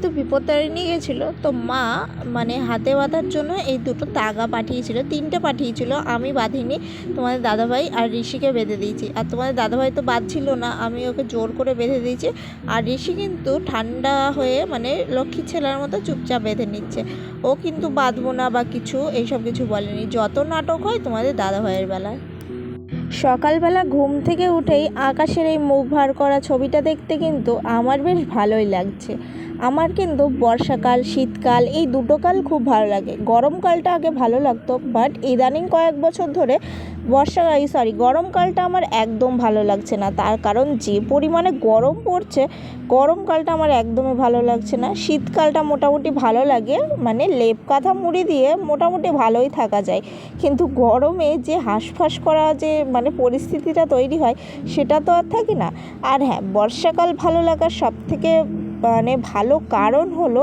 যেহেতু বিপত্তারিণী গেছিলো, তো মা মানে হাতে বাঁধার জন্য এই দুটো তাগা পাঠিয়েছিল, 3টে পাঠিয়েছিল। আমি বাঁধিনি, তোমাদের দাদাভাই আর ঋষিকে বেঁধে দিয়েছি। আর তোমাদের দাদাভাই তো বাঁধছিল না, আমি ওকে জোর করে বেঁধে দিয়েছি। আর ঋষি কিন্তু ঠান্ডা হয়ে মানে লক্ষ্মী ছেলের মতো চুপচাপ বেঁধে নিচ্ছে। ও কিন্তু বাঁধবো না বা কিছু এইসব কিছু বলেনি। যত নাটক হয় তোমাদের দাদাভাইয়ের বেলায়। সকালবেলা ঘুম থেকে উঠেই আকাশের এই মুখ ভার করা ছবিটা দেখতে কিন্তু আমার বেশ ভালোই লাগছে। আমার কিন্তু বর্ষাকাল, শীতকাল এই দুটো কাল খুব ভালো লাগে। গরমকালটা আগে ভালো লাগতো, বাট ইদানিং কয়েক বছর ধরে গরমকালটা আমার একদম ভালো লাগছে না। তার কারণ যে পরিমাণে গরম পড়ছে, গরমকালটা আমার একদমই ভালো লাগছে না। শীতকালটা মোটামুটি ভালো লাগে, মানে লেপ কাঁথা মুড়ি দিয়ে মোটামুটি ভালোই থাকা যায়। কিন্তু গরমে যে হাঁসফাঁস করা যে মানে পরিস্থিতিটা তৈরি হয়, সেটা তো আর থাকে না। আর হ্যাঁ, বর্ষাকাল ভালো লাগার সবথেকে মানে ভালো কারণ হলো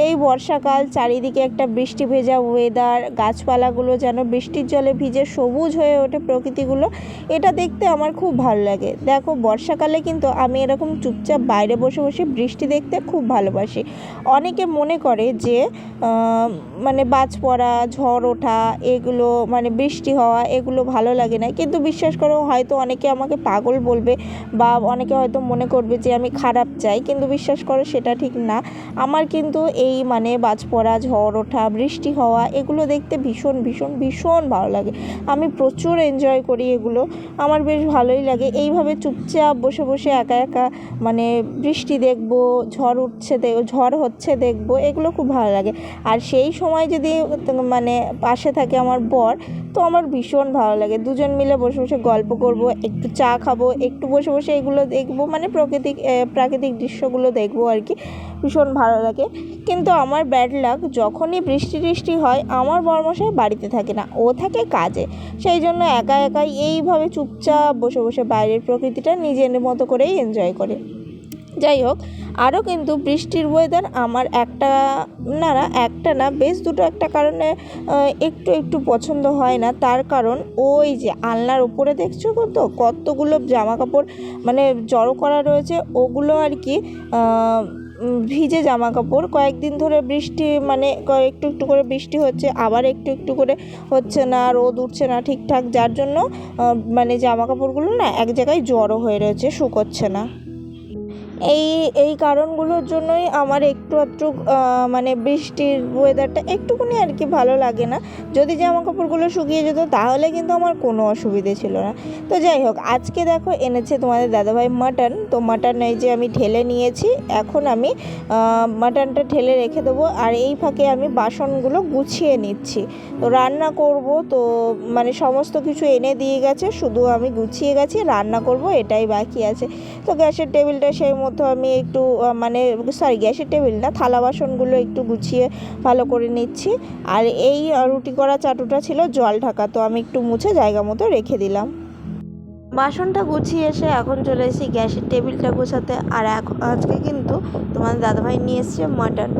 এই বর্ষাকাল, চারিদিকে একটা বৃষ্টি ভেজা ওয়েদার, গাছপালাগুলো যেন বৃষ্টির জলে ভিজে সবুজ হয়ে ওঠে প্রকৃতিগুলো, এটা দেখতে আমার খুব ভালো লাগে। দেখো, বর্ষাকালে কিন্তু আমি এরকম চুপচাপ বাইরে বসে বসে বৃষ্টি দেখতে খুব ভালোবাসি। অনেকে মনে করে যে মানে বাজ পড়া, ঝড় ওঠা, এগুলো মানে বৃষ্টি হওয়া এগুলো ভালো লাগে না। কিন্তু বিশ্বাস করো, হয়তো অনেকে আমাকে পাগল বলবে বা অনেকে হয়তো মনে করবে যে আমি খারাপ চাই, কিন্তু বিশ্বাস করো সেটা ঠিক না। আমার কিন্তু এই মানে বাজ পড়া, ঝড় ওঠা, বৃষ্টি হওয়া এগুলো দেখতে ভীষণ ভীষণ ভীষণ ভালো লাগে। আমি প্রচুর এনজয় করি এগুলো, আমার বেশ ভালোই লাগে। এইভাবে চুপচাপ বসে বসে একা একা মানে বৃষ্টি দেখবো, ঝড় হচ্ছে দেখবো, এগুলো খুব ভালো লাগে। আর সেই সময় যদি মানে পাশে থাকে আমার বর, তো আমার ভীষণ ভালো লাগে। দুজন মিলে বসে বসে গল্প করব, একটু চা খাবো, একটু বসে বসে এগুলো দেখবো, মানে প্রাকৃতিক দৃশ্যগুলো দেখবো আর কি, ভীষণ ভালো লাগে। কিন্তু আমার ব্যাড লাক, যখনই বৃষ্টি হয় আমার বরমশাই বাড়িতে থাকে না, ও থাকে কাজে। সেই জন্য একা একাই এইভাবে চুপচাপ বসে বসে বাইরের প্রকৃতিটা নিজের মতো করেই এনজয় করে। যাই হোক, আরও কিন্তু বৃষ্টির ওয়েদার আমার একটা না বেশ দুটো একটা কারণে একটু পছন্দ হয় না। তার কারণ ওই যে আলনার উপরে দেখছো তো কতগুলো জামা কাপড় মানে জড়ো করা রয়েছে, ওগুলো আর কি ভিজে জামা কাপড়। কয়েকদিন ধরে বৃষ্টি মানে একটু করে বৃষ্টি হচ্ছে, আবার একটু করে হচ্ছে না, রোদ উঠছে না ঠিকঠাক, যার জন্য মানে জামা কাপড়গুলো না এক জায়গায় জড়ো হয়ে রয়েছে, শুকোচ্ছে না। এই কারণগুলোর জন্যই আমার একটু মানে বৃষ্টির ওয়েদারটা একটুখানি আর কি ভালো লাগে না। যদি জামা কাপড়গুলো শুকিয়ে যেত তাহলে কিন্তু আমার কোনো অসুবিধে ছিল না। তো যাই হোক, আজকে দেখো এনেছে তোমাদের দাদাভাই মাটন। তো মাটন এই যে আমি ঢেলে নিয়েছি, এখন আমি মাটনটা ঢেলে রেখে দেবো। আর এই ফাঁকে আমি বাসনগুলো গুছিয়ে নিচ্ছি। তো রান্না করব, তো মানে সমস্ত কিছু এনে দিয়ে গেছে, শুধু আমি গুছিয়ে গেছি, রান্না করব এটাই বাকি আছে। তো গ্যাসের টেবিলটা সেই মতো আমি একটু গ্যাসের টেবিল না, থালা বাসনগুলো একটু গুছিয়ে ভালো করে নিচ্ছি। আর এই রুটি করা চাটুটা ছিল জল ঢাকা, তো আমি একটু মুছে জায়গা মতো রেখে দিলাম। বাসনটা গুছিয়ে এসে এখন চলে এসেছি গ্যাসের টেবিলটা গোছাতে। আর আজকে কিন্তু তোমাদের দাদাভাই নিয়ে এসছে মাটন।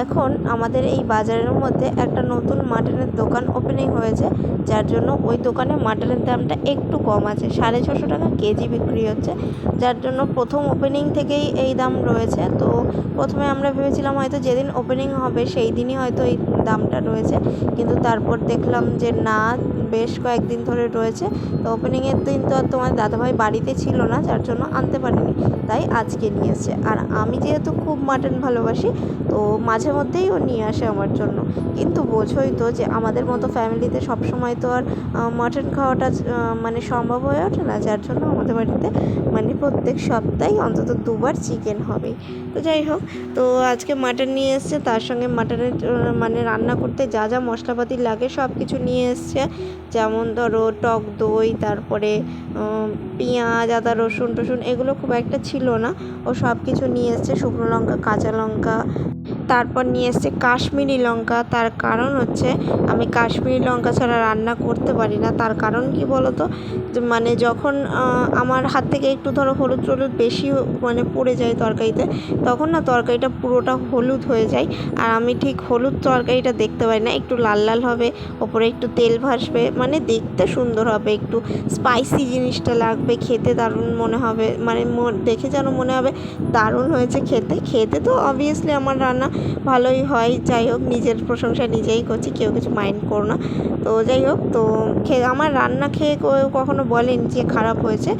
এখন আমাদের এই বাজারের মধ্যে একটা নতুন মাটনের দোকান ওপেনিং হয়েছে, যার জন্য ওই দোকানে মাটনের দামটা একটু কম আছে, 650 টাকা কেজি বিক্রি হচ্ছে, যার জন্য প্রথম ওপেনিং থেকেই এই দাম রয়েছে। তো প্রথমে আমরা ভেবেছিলাম হয়তো যেদিন ওপেনিং হবে সেই দিনই হয়তো এই দামটা রয়েছে, কিন্তু তারপর দেখলাম যে না, বেশ কয়েকদিন ধরে রয়েছে। তো ওপেনিংয়ের দিন তো তোমার দাদাভাই বাড়িতে ছিল না, যার জন্য আনতে পারিনি, তাই আজকে নিয়ে এসেছে। আর আমি যেহেতু খুব মাটন ভালোবাসি, তো মাঝে মধ্যেই ও নিয়ে আসে আমার জন্য। কিন্তু বোঝোই তো যে আমাদের মতো ফ্যামিলিতে সবসময় তো আর মাটন খাওয়াটা মানে সম্ভব হয়ে ওঠে না, যার জন্য আমাদের বাড়িতে মানে প্রত্যেক সপ্তাহে অন্তত 2বার চিকেন হবে। তো যাই হোক, তো আজকে মাটন নিয়ে এসছে, তার সঙ্গে মাটনের মানে রান্না করতে যা যা মশলাপাতি লাগে সব কিছু নিয়ে এসছে। যেমন ধরো টক দই, তারপরে পেঁয়াজ, আদা, রসুন এগুলো খুব একটা ছিল না, ও সব কিছু নিয়ে এসছে। শুকনো লঙ্কা, কাঁচা লঙ্কা, তারপর নিয়ে এসছে কাশ্মীরি লঙ্কা। তার কারণ হচ্ছে আমি কাশ্মীরি লঙ্কা ছাড়া রান্না করতে পারি না। তার কারণ কি বলো তো, যে মানে যখন আমার হাত থেকে একটু ধরো হলুদ টলুদ বেশি মানে পড়ে যায় তরকারিতে, তখন না তরকারিটা পুরোটা হলুদ হয়ে যায়। আর আমি ঠিক হলুদ তরকারিটা দেখতে পারি না, একটু লাল লাল হবে, ওপরে একটু তেল ভাসবে, মানে দেখতে সুন্দর হবে, একটু স্পাইসি জিনিসটা লাগবে, খেতে দারুণ মনে হবে, মানে দেখে যেন মনে হবে দারুণ হয়েছে খেতে। খেতে তো অবভিয়াসলি আমার রান্না ভালোই হয়। যাই হোক, নিজের প্রশংসা নিজেই করছি, কেউ কিছু মাইন্ড করো না। তো যাই হোক, তো আমার রান্না খেয়ে কখনো বলেন যে খারাপ হয়েছে।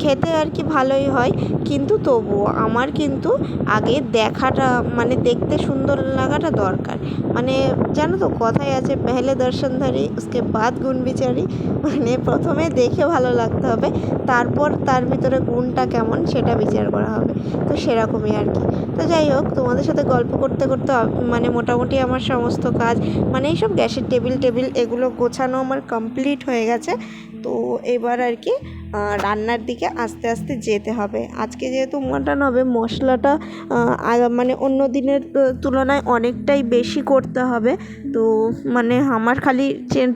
খেতে আর কি ভালোই হয়, কিন্তু তবুও আমার কিন্তু আগে দেখাটা মানে দেখতে সুন্দর লাগাটা দরকার। মানে জানো তো কথাই আছে, পেহলে দর্শনধারী উসকে বাদ গুণ বিচারি। মানে প্রথমে দেখে ভালো লাগতে হবে, তারপর তার ভিতরে গুণটা কেমন সেটা বিচার করা হবে। তো সেরকমই আর কি। তো যাই হোক, তোমাদের সাথে গল্প করতে করতে মানে মোটামুটি আমার সমস্ত কাজ, মানে এইসব গ্যাসের টেবিল এগুলো গোছানো আমার কমপ্লিট হয়ে গেছে। তো এবার আর কি রান্নার দিকে আস্তে আস্তে যেতে হবে। আজকে যেহেতু মাটন হবে, মশলাটা মানে অন্য দিনের তুলনায় অনেকটাই বেশি করতে হবে। তো মানে আমার খালি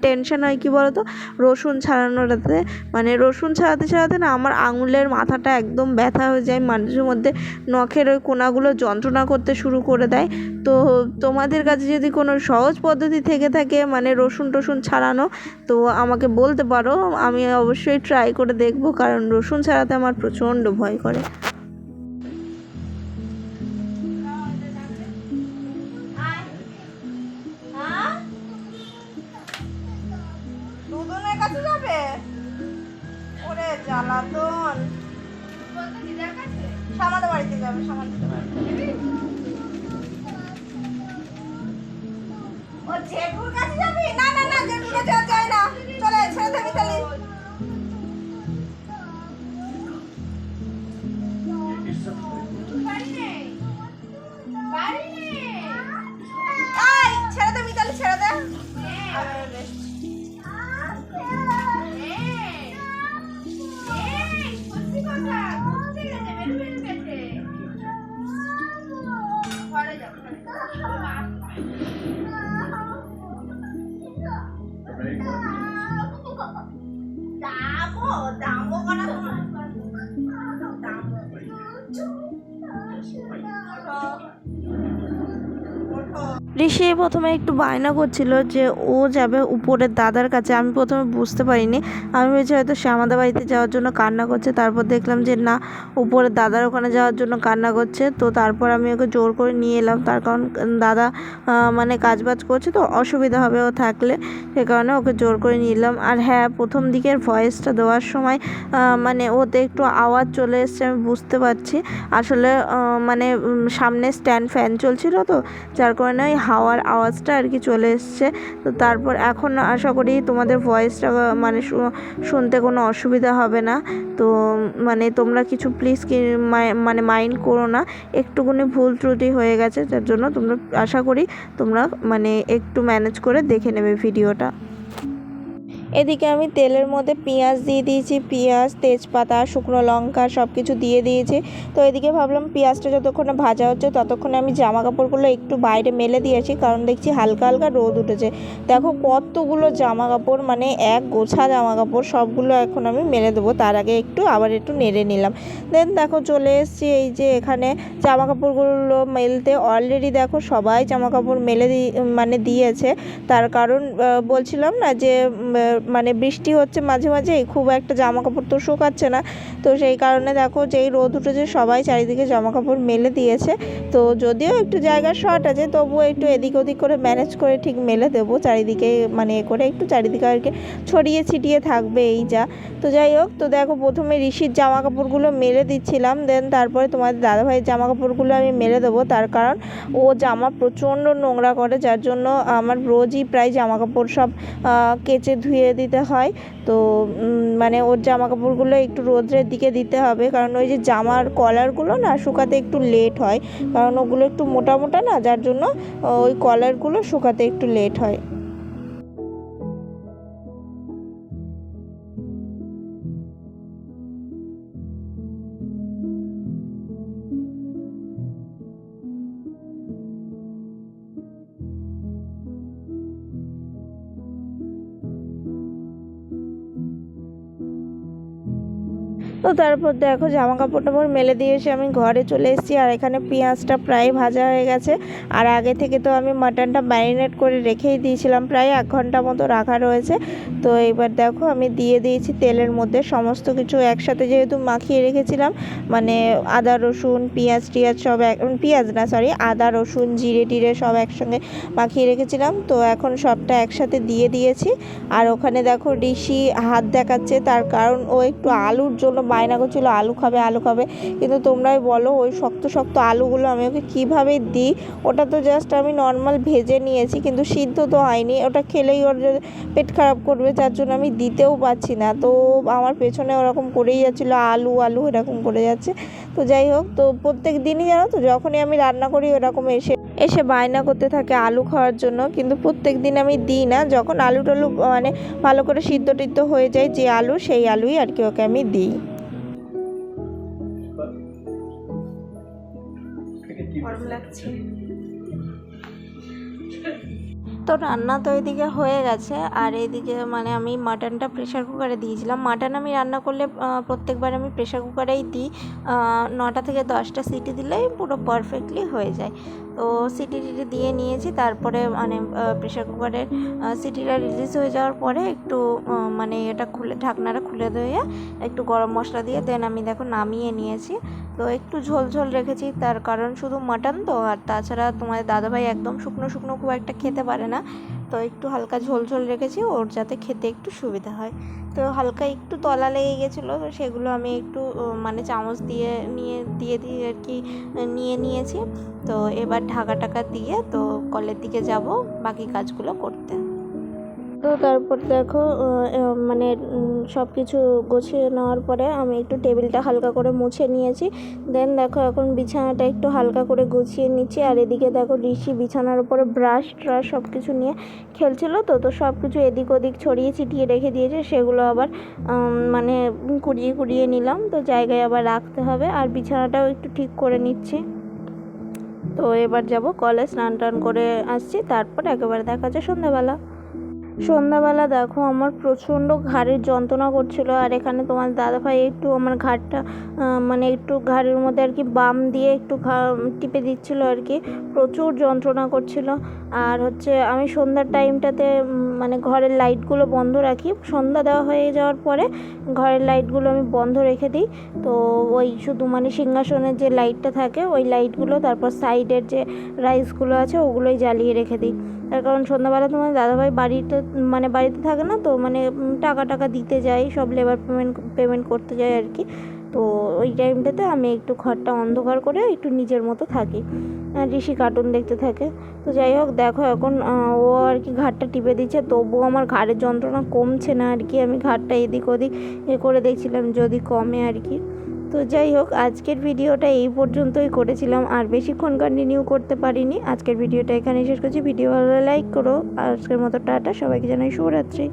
টেনশন হয় কি বলো তো, রসুন ছাড়ানোটাতে। মানে রসুন ছাড়াতে না আমার আঙুলের মাথাটা একদম ব্যথা হয়ে যায়, মাঝে মধ্যে নখের ওই কোনাগুলো যন্ত্রণা করতে শুরু করে দেয়। তো তোমাদের কাছে যদি কোনো সহজ পদ্ধতি থেকে থাকে মানে রসুন টসুন ছাড়ানো, তো আমাকে বলতে পারো, আমি অবশ্যই ট্রাই করে দেখবো, কারণ রসুন ছাড়াতে আমার প্রচণ্ড ভয় করে। দুজনের কাছে যাবে? ওরে জ্বালাতন। সামাদের বাড়িতে যাবে, সামাদের বাড়িতে। ও জেঠুর কাছে যাবি? না না না, জেঠুর কাছে যায় না, চলে ছেড়ে দে মিতালি। ছেড়ে দে মিতালি, ছেড়ে দে। ঋষি প্রথমে একটু বায়না করছিল যে ও যাবে উপরের দাদার কাছে। আমি প্রথমে বুঝতে পারিনি, আমি ভেবেছি হয়তো শ্যামাদা বাড়িতে যাওয়ার জন্য কান্না করছে। তারপর দেখলাম যে না, উপরের দাদার ওখানে যাওয়ার জন্য কান্না করছে। তো তারপর আমি ওকে জোর করে নিয়ে এলাম, তার কারণ দাদা মানে কাজবাজ করছে, তো অসুবিধা হবে ও থাকলে, সে কারণে ওকে জোর করে নিয়ে এলাম। আর হ্যাঁ, প্রথম দিকের ভয়েসটা দেওয়ার সময় মানে ওতে একটু আওয়াজ চলে এসছে, আমি বুঝতে পারছি। আসলে মানে সামনে স্ট্যান্ড ফ্যান চলছিল, তো যার কারণে ওই হাওয়ার আওয়াজটা আর কি চলে এসছে। তো তারপর এখন আশা করি তোমাদের ভয়েসটা মানে শুনতে কোনো অসুবিধা হবে না। তো মানে তোমরা কিছু প্লিজ মানে মাইন্ড করো না, একটুখানি ভুল ত্রুটি হয়ে গেছে, যার জন্য তোমরা আশা করি তোমরা মানে একটু ম্যানেজ করে দেখে নেবে ভিডিওটা। এদিকে আমি তেলের মধ্যে পেঁয়াজ দিয়ে দিয়েছি, পেঁয়াজ, তেজপাতা, শুকনো লঙ্কা সব কিছু দিয়ে দিয়েছি। তো এদিকে ভাবলাম পেঁয়াজটা যতক্ষণে ভাজা হচ্ছে ততক্ষণে আমি জামা কাপড়গুলো একটু বাইরে মেলে দিয়েছি, কারণ দেখছি হালকা হালকা রোদ উঠেছে। দেখো কতগুলো জামা কাপড়, মানে এক গোছা জামা কাপড়, সবগুলো এখন আমি মেলে দেবো। তার আগে আবার একটু নেড়ে নিলাম। দেন দেখো চলে এসেছি এই যে এখানে জামা কাপড়গুলো মেলতে। অলরেডি দেখো সবাই জামা কাপড় মেলে মানে দিয়েছে। তার কারণ বলছিলাম না যে মানে বৃষ্টি হচ্ছে মাঝে মাঝেই, খুব একটা জামা কাপড় তো শুকাচ্ছে না। তো সেই কারণে দেখো যেই রোদ উঠেছে সবাই চারিদিকে জামা কাপড় মেলে দিয়েছে। তো যদিও একটু জায়গার শর্ট আছে, তবুও একটু এদিক ওদিক করে ম্যানেজ করে ঠিক মেলে দেবো চারিদিকে, মানে এ করে একটু চারিদিকে আর কি ছড়িয়ে ছিটিয়ে থাকবে এই যা। তো যাই হোক, তো দেখো প্রথমে ঋষির জামা কাপড়গুলো মেলে দিচ্ছিলাম, দেন তারপরে তোমাদের দাদাভাইয়ের জামা কাপড়গুলো আমি মেলে দেবো। তার কারণ ও জামা প্রচণ্ড নোংরা করে, যার জন্য আমার রোজই প্রায় জামা কাপড় সব কেচে ধুয়ে দিতে হয়। তো মানে ওর জামা কাপড়গুলো একটু রোদ্রের দিকে দিতে হবে, কারণ ওই যে জামার কলারগুলো না শুকাতে একটু লেট হয়, কারণ ওগুলো একটু মোটা মোটা না, যার জন্য ওই কলারগুলো শুকাতে একটু লেট হয়। তো তারপর দেখো জামা কাপড় টাপড় মেলে দিয়ে এসে আমি ঘরে চলে এসেছি। আর এখানে পেঁয়াজটা প্রায় ভাজা হয়ে গেছে। আর আগে থেকে তো আমি মাটনটা ম্যারিনেট করে রেখেই দিয়েছিলাম, প্রায় 1 ঘন্টা মতো রাখা রয়েছে। তো এবার দেখো আমি দিয়ে দিয়েছি তেলের মধ্যে সমস্ত কিছু একসাথে, যেহেতু মাখিয়ে রেখেছিলাম, মানে আদা রসুন পেঁয়াজ টিয়াজ সব আদা রসুন জিরে টিরে সব একসঙ্গে মাখিয়ে রেখেছিলাম। তো এখন সবটা একসাথে দিয়ে দিয়েছি। আর ওখানে দেখো ঋষি হাত দেখাচ্ছে, তার কারণ ও একটু আলুর জন্য বায়না করছিল, আলু খাবে আলু খাবে। কিন্তু তোমরাই বলো ওই শক্ত শক্ত আলুগুলো আমি ওকে কীভাবে দিই। ওটা তো জাস্ট আমি নর্মাল ভেজে নিয়েছি, কিন্তু সিদ্ধ তো হয়নি, ওটা খেলেই ওর পেট খারাপ করবে, যার জন্য আমি দিতেও পারছি না। তো আমার পেছনে ওরকম করেই যাচ্ছিলো, আলু আলু এরকম করে যাচ্ছে। তো যাই হোক, তো প্রত্যেক দিনই জানো তো যখনই আমি রান্না করি ওরকম এসে এসে বায়না করতে থাকে আলু খাওয়ার জন্য, কিন্তু প্রত্যেক দিন আমি দিই না। যখন আলু টালু মানে ভালো করে সিদ্ধ টিদ্ধ হয়ে যায় যে আলু, সেই আলুই আর কি ওকে আমি দিই। তো রান্না তো এদিকে হয়ে গেছে। আর এদিকে মানে আমি মাটনটা প্রেশার কুকারে দিয়েছিলাম। মাটন আমি রান্না করলে প্রত্যেকবার আমি প্রেশার কুকারেই দিই। 9টা থেকে 10টা সিটি দিলেই পুরো পারফেক্টলি হয়ে যায়। তো সিটি টিটি দিয়ে নিয়েছি। তারপরে মানে প্রেশার কুকারের সিটিটা রিলিজ হয়ে যাওয়ার পরে একটু মানে এটা খুলে ঢাকনাটা খুলে দিয়ে একটু গরম মশলা দিয়ে দেন আমি দেখো নামিয়ে নিয়েছি। তো একটু ঝোল ঝোল রেখেছি, তার কারণ শুধু মাটন তো, আর তাছাড়া তোমাদের দাদাভাই একদম শুকনো শুকনো খুব একটা খেতে পারে না। তো একটু হালকা ঝোল ঝোল রেখেছি ওর, যাতে খেতে একটু সুবিধা হয়। তো হালকা একটু তলা লেগে গেছিলো, তো সেগুলো আমি একটু মানে চামচ দিয়ে দিয়ে আর কি নিয়ে নিয়েছি। তো এবার ঢাকা টাকা দিয়ে তো কলের দিকে যাব বাকি কাজগুলো করতে। তো তারপর দেখো মানে সব কিছু গুছিয়ে নেওয়ার পরে আমি একটু টেবিলটা হালকা করে মুছে নিয়েছি। দেন দেখো এখন বিছানাটা একটু হালকা করে গুছিয়ে নিচ্ছি। আর এদিকে দেখো ঋষি বিছানার উপরে ব্রাশ ট্রাশ সব কিছু নিয়ে খেলছিলো। তো সব কিছু এদিক ওদিক ছড়িয়ে ছিটিয়ে রেখে দিয়েছে, সেগুলো আবার মানে কুড়িয়ে নিলাম। তো জায়গায় আবার রাখতে হবে। আর বিছানাটাও একটু ঠিক করে নিচ্ছি। তো এবার যাব কলে, স্নান টান করে আসছি, তারপর একেবারে দেখা যায় সন্ধ্যাবেলা দেখো আমার প্রচণ্ড ঘাড়ের যন্ত্রণা করছিল। আর এখানে তোমার দাদাভাই একটু আমার ঘাড়টা মানে একটু ঘাড়ের মধ্যে আর কি বাম দিয়ে একটু টিপে দিচ্ছিল আর কি, প্রচুর যন্ত্রণা করছিল। আর হচ্ছে আমি সন্ধ্যার টাইমটাতে মানে ঘরের লাইটগুলো বন্ধ রাখি, সন্ধ্যা দেওয়া হয়ে যাওয়ার পরে ঘরের লাইটগুলো আমি বন্ধ রেখে দিই। তো ওই শুধু মানে সিংহাসনের যে লাইটটা থাকে ওই লাইটগুলো, তারপর সাইডের যে রাইসগুলো আছে ওগুলোই জ্বালিয়ে রেখে দিই। তার কারণ সন্ধ্যাবেলা তোমার দাদাভাই বাড়িতে থাকে না, তো মানে টাকা দিতে যায়, সব লেবার পেমেন্ট করতে যায় আর কি। তো ওই টাইমটাতে আমি একটু ঘরটা অন্ধকার করে একটু নিজের মতো থাকি, আর ঋষি কার্টুন দেখতে থাকে। তো যাই হোক দেখো এখন ও আর কি ঘাড়টা টিপে দিচ্ছে, তবুও আমার ঘাড়ের যন্ত্রণা কমছে না আর কি। আমি ঘাড়টা এদিক ওদিক করে দেখছিলাম যদি কমে আর কি। তো যাই হোক আজকের ভিডিওটা এই পর্যন্তই করেছিলাম, আর বেশিক্ষণ কন্টিনিউ করতে পারিনি। আজকের ভিডিওটা এখানে শেষ করছি। ভিডিও ভালো লাইক করো। আজকের মতো টাটা, সবাইকে জানাই শুভরাত্রি।